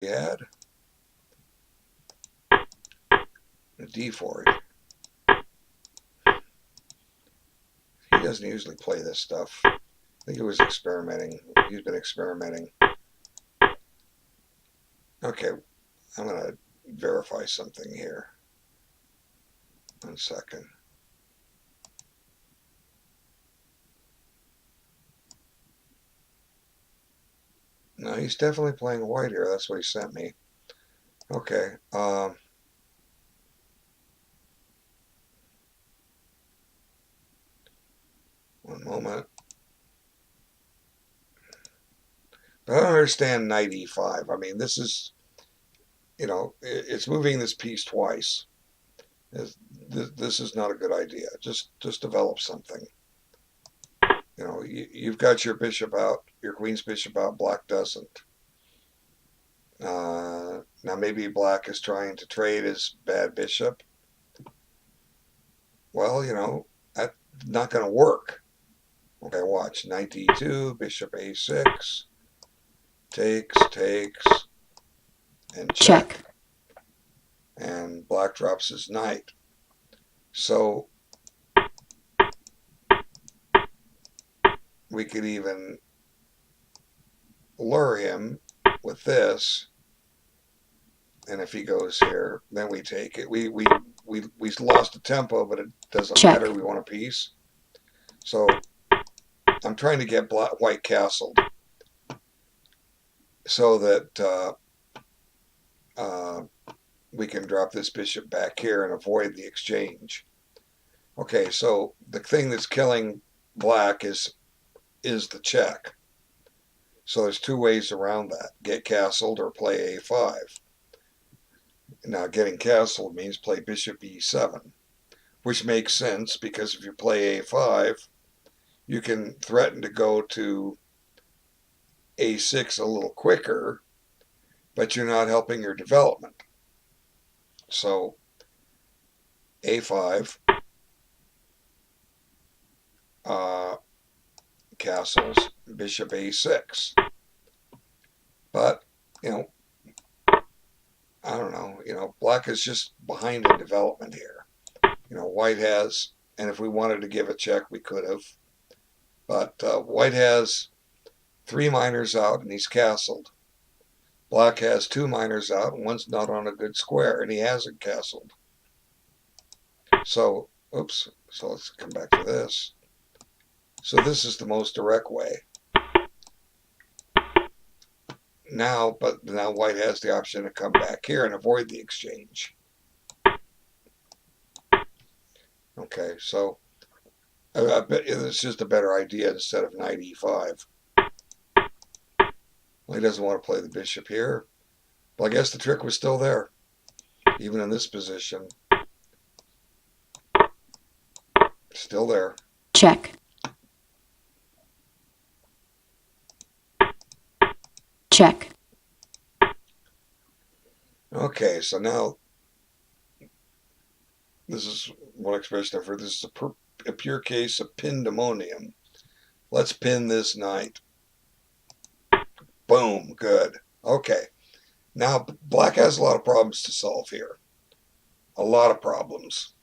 we had a D4. He doesn't usually play this stuff. I think he was experimenting. He's been experimenting. Okay, I'm going to verify something here. 1 second. No, he's definitely playing white here. That's what he sent me. Okay. One moment. But I don't understand knight e5. I mean, this is, it's moving this piece twice. This is not a good idea. Just develop something. You've got your bishop out, your queen's bishop out. Black doesn't. Now maybe black is trying to trade his bad bishop. Well, that's not going to work. Okay, watch. Knight d2, bishop a6, takes, and check. And black drops his knight. So we could even lure him with this, and if he goes here, then we take it. We lost the tempo, but it doesn't matter. We want a piece. So I'm trying to get white castled so that we can drop this bishop back here and avoid the exchange. Okay, so the thing that's killing black is the check. So there's two ways around that. Get castled or play a5. Now getting castled means play bishop e7, which makes sense because if you play a5, you can threaten to go to a6 a little quicker, but you're not helping your development. So a5, castles, bishop a6. But, I don't know, black is just behind in development here. White has, and if we wanted to give a check, we could have. But white has 3 minors out and he's castled. Black has 2 minors out and one's not on a good square and he hasn't castled. So, oops, so let's come back to this. So this is the most direct way. But now white has the option to come back here and avoid the exchange. Okay, so I bet it's just a better idea instead of knight e5. Well, he doesn't want to play the bishop here. Well, I guess the trick was still there, even in this position. Still there. Check. Check. Okay, so now this is one expression I've heard. This is a pure case of pandemonium. Let's pin this knight. Boom, good. Okay, now black has a lot of problems to solve here. A lot of problems.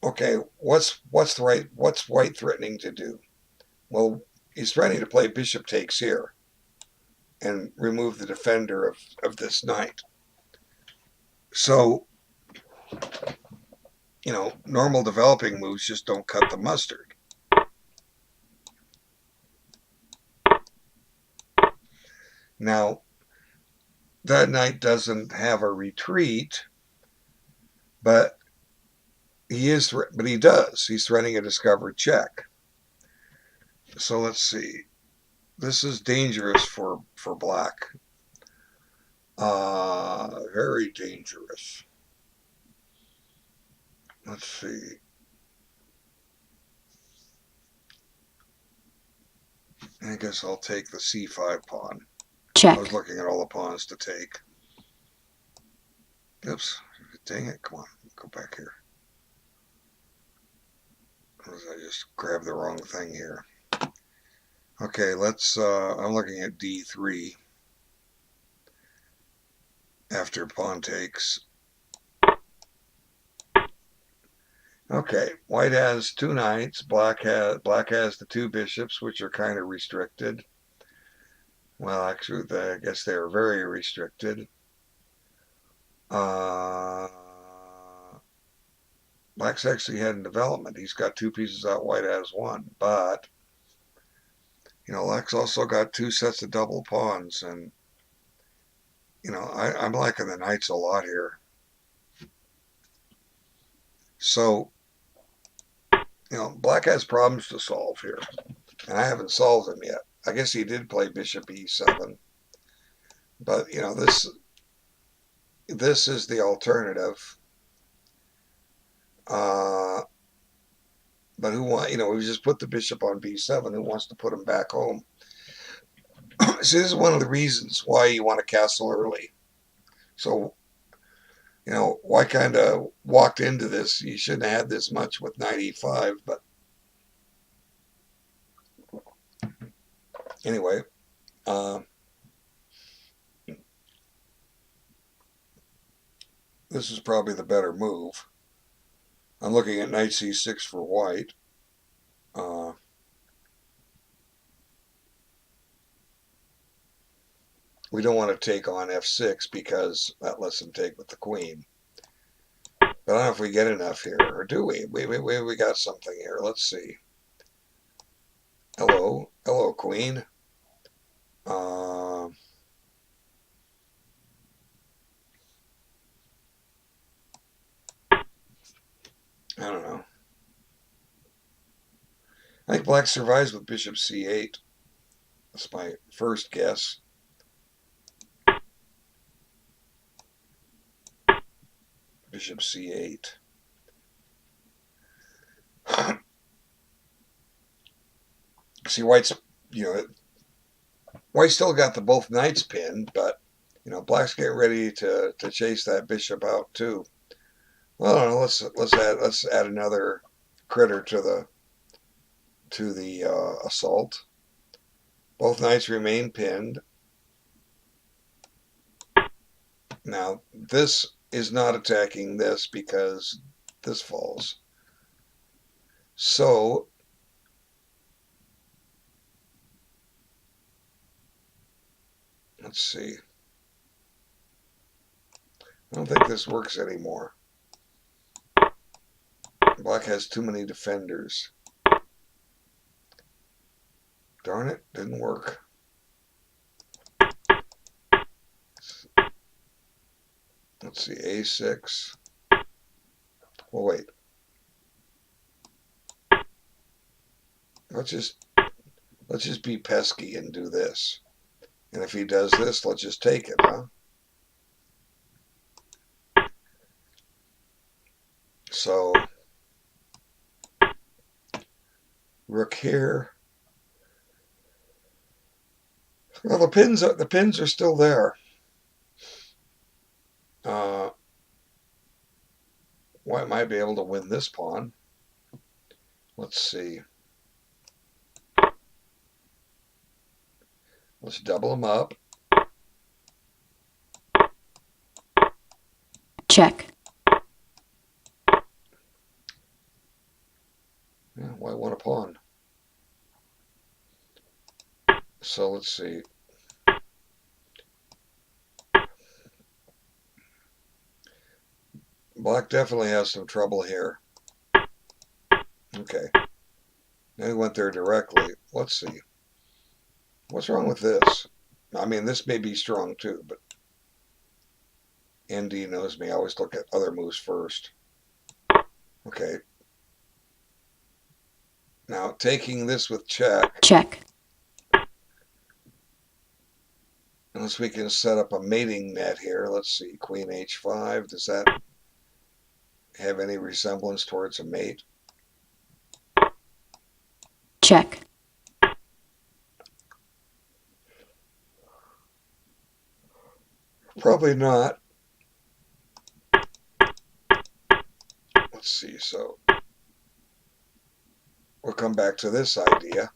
Okay, what's white threatening to do? Well, he's threatening to play bishop takes here and remove the defender of this knight. So, normal developing moves just don't cut the mustard. Now, that knight doesn't have a retreat, but he does. He's threatening a discovered check. So let's see. This is dangerous for black. Very dangerous. Let's see. I guess I'll take the c5 pawn. Check. I was looking at all the pawns to take. Oops. Dang it. Come on. Go back here. I just grabbed the wrong thing here. Okay, let's, I'm looking at d3. after pawn takes. Okay, white has two knights. Black has the two bishops, which are kind of restricted. Well, actually, I guess they are very restricted. Uh, Black's actually had in development. He's got two pieces out. White has one, but Black's also got two sets of double pawns, and I'm liking the knights a lot here. So Black has problems to solve here, and I haven't solved them yet. I guess he did play Bishop E7, but this is the alternative. Uh, but we just put the bishop on B7. Who wants to put him back home? So this is one of the reasons why you want to castle early. So, why kind of walked into this? You shouldn't have had this much with knight E5, but anyway, uh, this is probably the better move. I'm looking at knight C6 for white. Uh, we don't want to take on F6 because that lets him take with the queen. But I don't know if we get enough here, or do we? We got something here. Let's see. Hello, hello, queen. I don't know. I think black survives with bishop c8. That's my first guess. Bishop c8. See, white still got the both knights pinned, but black's getting ready to chase that bishop out too. Well, I don't know. Let's add another critter to the assault. Both knights remain pinned. Now this is not attacking this because this falls. So let's see. I don't think this works anymore. Black has too many defenders. Darn it, didn't work. Let's see, A6. Well, wait. Let's just be pesky and do this. And if he does this, let's just take it, huh? So rook here. Well, the pins are still there. White might be able to win this pawn. Let's see. Let's double them up. Check. Yeah, white won a pawn. So let's see. Black definitely has some trouble here. Okay. Now he went there directly. Let's see. What's wrong with this? I mean, this may be strong too, but ND knows me. I always look at other moves first. Okay. Now, taking this with check. Check. Unless we can set up a mating net here. Let's see. Queen H5. Does that have any resemblance towards a mate? Check. Probably not. Let's see. So we'll come back to this idea,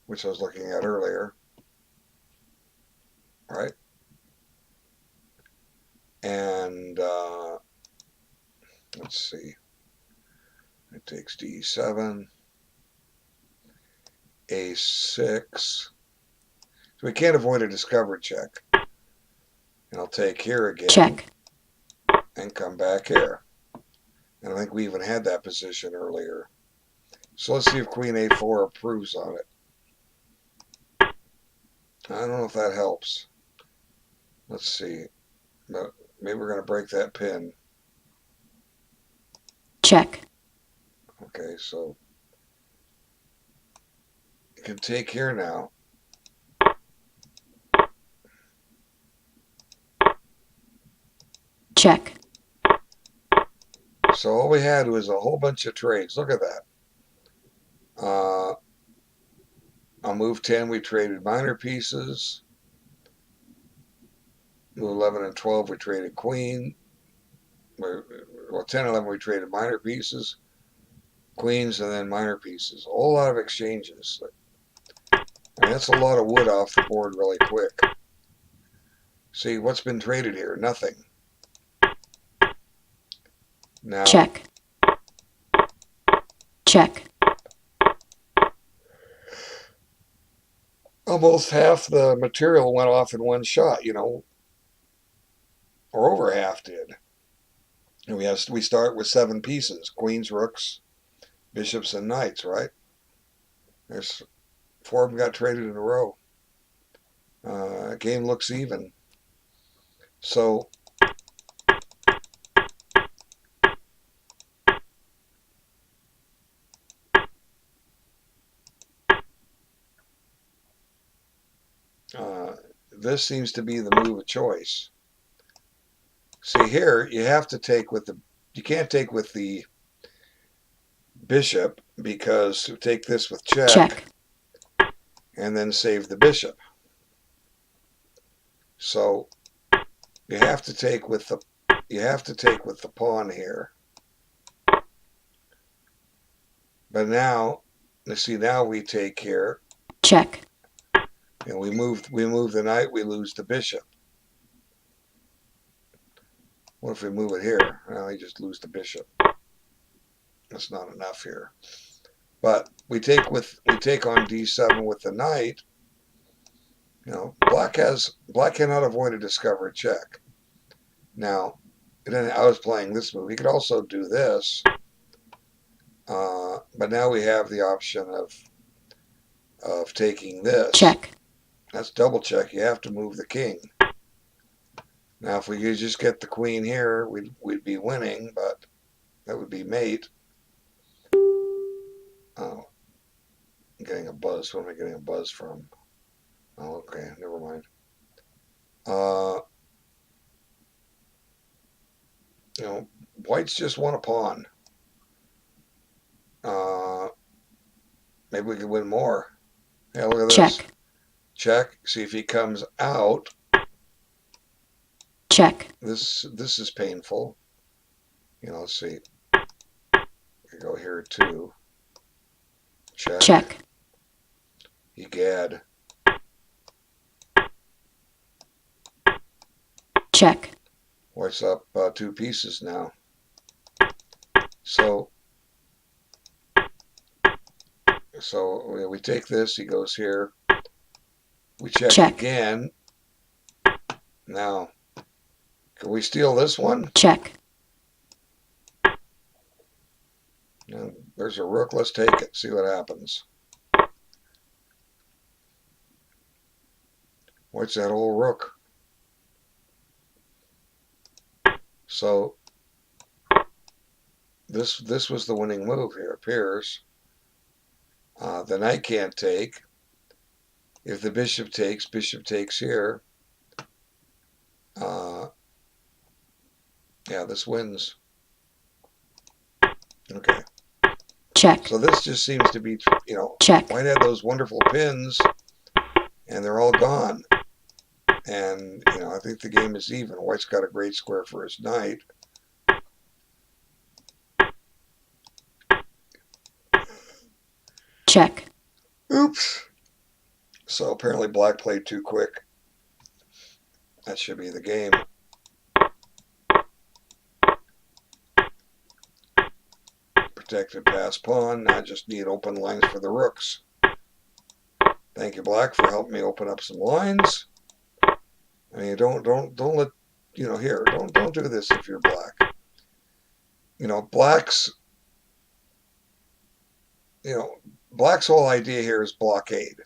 which I was looking at earlier. Right? And let's see. It takes D7, A6. So we can't avoid a discovery check. And I'll take here again check, and come back here. And I think we even had that position earlier. So let's see if Queen A4 approves on it. I don't know if that helps. Let's see. Maybe we're going to break that pin. check, Okay, so you can take here now. check, So all we had was a whole bunch of trades. Look at that. On move 10, we traded minor pieces. Move 11 and 12, we traded queen. Well, 10 and 11, we traded minor pieces, queens, and then minor pieces. A whole lot of exchanges. I mean, that's a lot of wood off the board really quick. See, what's been traded here? Nothing. Now, check, check, almost half the material went off in one shot, or over half did. And we start with 7 pieces: queens, rooks, bishops, and knights. Right? There's 4 of them got traded in a row. Game looks even. So this seems to be the move of choice. See here, you have to take with you can't take with the bishop, because take this with check and then save the bishop. So you have to take with the pawn here. But now, let's see, now we take here. check, And we move the knight, we lose the bishop. What if we move it here? Well, we just lose the bishop. That's not enough here. But we take on D7 with the knight. Black cannot avoid a discovered check. Now, I was playing this move. He could also do this, but now we have the option of taking this. check, That's double check. You have to move the king. Now, if we could just get the queen here, we'd be winning, but that would be mate. Oh, I'm getting a buzz. What am I getting a buzz from? Oh, okay, never mind. White's just won a pawn. Maybe we could win more. Yeah, look at this. Check. See if he comes out. check, This is painful. Let's see. We go here too. Check. Egad. check, White's up 2 pieces now. So we take this. He goes here. We check again. Now, can we steal this one? check, Now, there's a rook. Let's take it. See what happens. What's that old rook? So this was the winning move here. Appears. The knight can't take. If the bishop takes here. Yeah, this wins. Okay. check, So this just seems to be, check, White had those wonderful pins, and they're all gone. And, I think the game is even. White's got a great square for his knight. check, Oops. So apparently black played too quick. That should be the game. protected pass pawn. Now I just need open lines for the rooks. Thank you, black, for helping me open up some lines. I mean, don't let, here, don't do this if you're black. Black's whole idea here is blockade.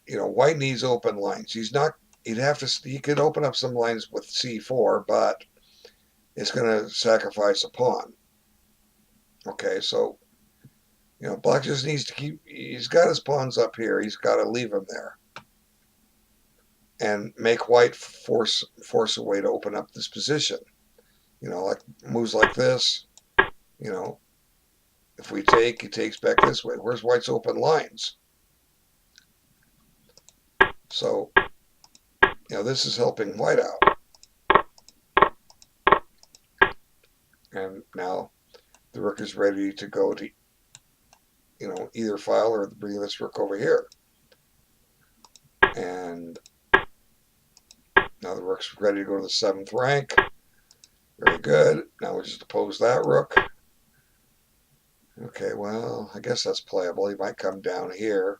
White needs open lines. He could open up some lines with c4, but it's going to sacrifice a pawn. Okay, so, black just needs to he's got his pawns up here. He's got to leave them there. And make white force a way to open up this position. Like moves like this. If we take, he takes back this way. Where's white's open lines? So, this is helping white out. And now the rook is ready to go to, either file or bring this rook over here. And now the rook's ready to go to the 7th rank. Very good. Now we just oppose that rook. Okay, well, I guess that's playable. He might come down here.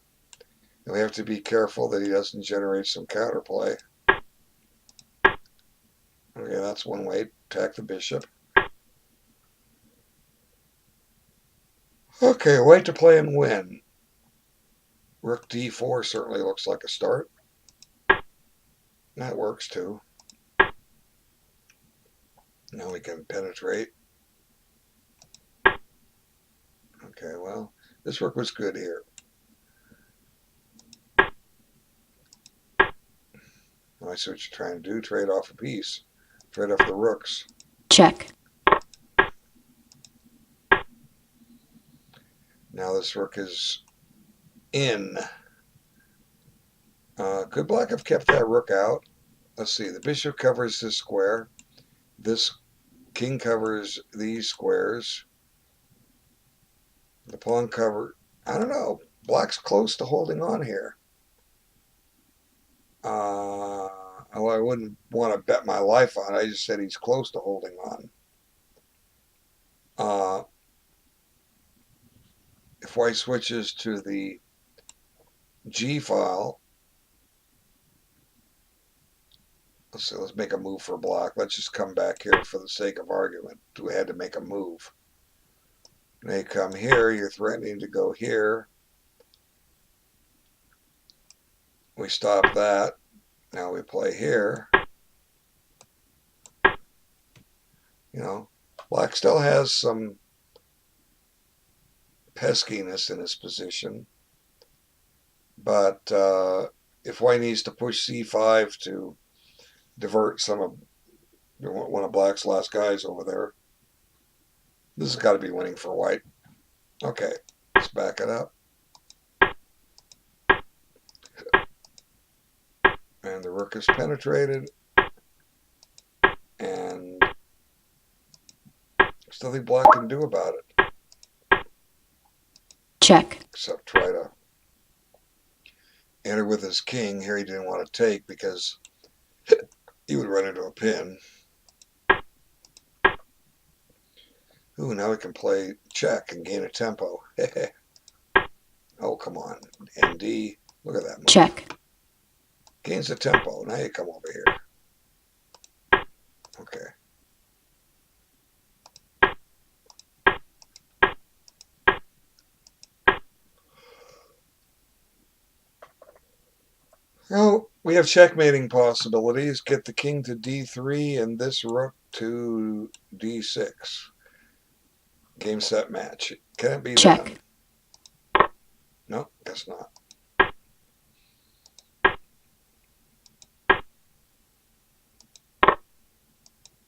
And we have to be careful that he doesn't generate some counterplay. Okay, that's one way. Attack the bishop. Okay, white to play and win. Rook d4 certainly looks like a start. That works too. Now we can penetrate. Okay, well, this rook was good here. I see what you're trying to do. Trade off a piece. Trade off the rooks. Check. Now this rook is in. Could black have kept that rook out? Let's see. The bishop covers this square. This king covers these squares. The pawn cover. I don't know. Black's close to holding on here. I wouldn't want to bet my life on it. I just said he's close to holding on. If white switches to the G file, let's make a move for black. Let's just come back here for the sake of argument. We had to make a move. They come here. You're threatening to go here. We stop that. Now we play here. Black still has some peskiness in his position. But if white needs to push c5 to divert some of one of black's last guys over there, this has got to be winning for white. Okay, let's back it up. And the rook is penetrated. And there's nothing black can do about it. Check. Except try to enter with his king. Here he didn't want to take because he would run into a pin. Ooh, now we can play check and gain a tempo. Oh, come on. ND. Look at that move. Check. Gains the tempo. Now you come over here. Okay. Well, we have checkmating possibilities. Get the king to d3 and this rook to d6. Game, set, match. Can it be Check. done? No, guess not.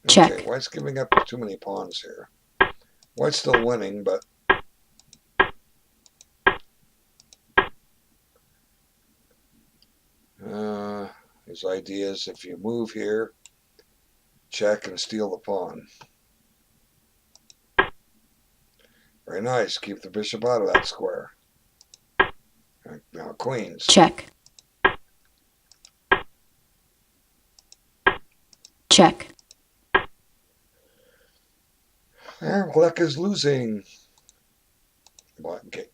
Check. Okay, white's giving up too many pawns here. White's still winning, but his idea is if you move here, check and steal the pawn. Very nice. Keep the bishop out of that square. And now queens. Check. Check. Black is losing.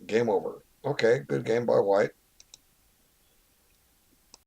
Game over. Okay, good game by white.